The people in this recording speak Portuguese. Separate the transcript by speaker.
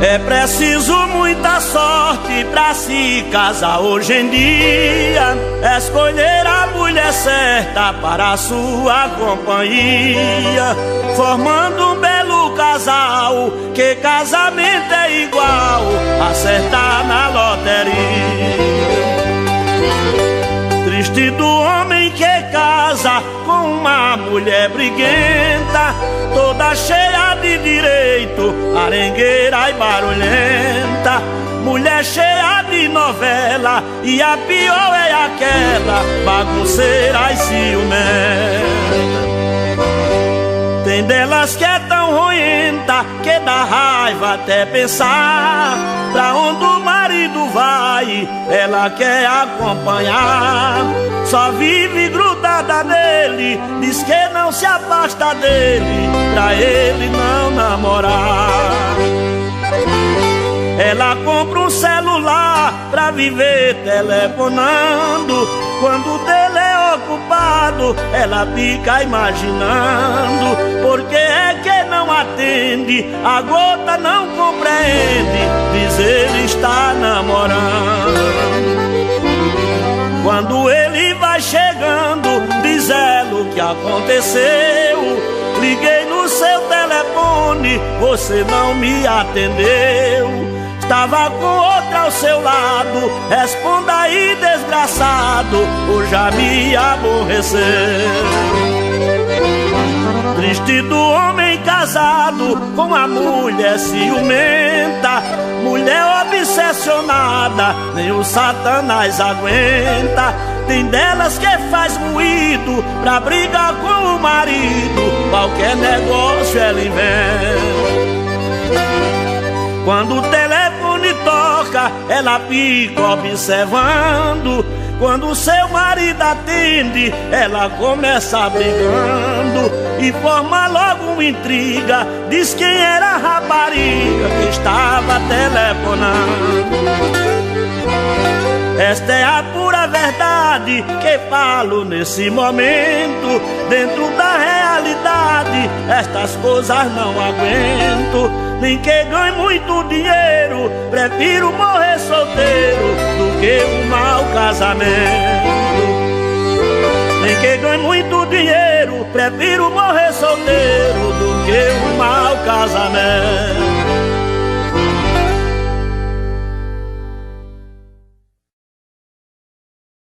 Speaker 1: É preciso muita sorte pra se casar hoje em dia. Escolher a mulher certa para a sua companhia, formando um belo casal, que casamento é igual acertar na loteria. Triste do homem que casa com uma mulher briguenta, toda cheia de direito, arengueira e barulhenta. Mulher cheia de novela, e a pior é aquela bagunceira e ciumenta. Tem delas que é tão ruenta que dá raiva até pensar. Pra onde o marido vai, ela quer acompanhar. Só vive grudada nele, diz que não se afasta dele, pra ele não namorar. Ela compra um celular pra viver telefonando. Quando o dele é ocupado, ela fica imaginando por que é que não atende, a gota não compreende, diz ele está namorando. Quando ele vai chegando, diz ela o que aconteceu. Liguei no seu telefone, você não me atendeu. Estava com outra ao seu lado, responda aí, desgraçado, ou já me aborreceu. Triste do homem casado com a mulher ciumenta, mulher obsessionada, nem o Satanás aguenta. Tem delas que faz moído pra brigar com o marido, qualquer negócio ela inventa. Quando o telefone toca, ela fica observando. Quando o seu marido atende, ela começa brigando e forma logo uma intriga. Diz quem era a rapariga que estava telefonando. Esta é a pura verdade que falo nesse momento. Dentro da realidade, estas coisas não aguento. Nem que ganhe muito dinheiro, prefiro morrer solteiro do que um mau casamento. Nem que ganhe muito dinheiro, prefiro morrer solteiro do que um mau casamento.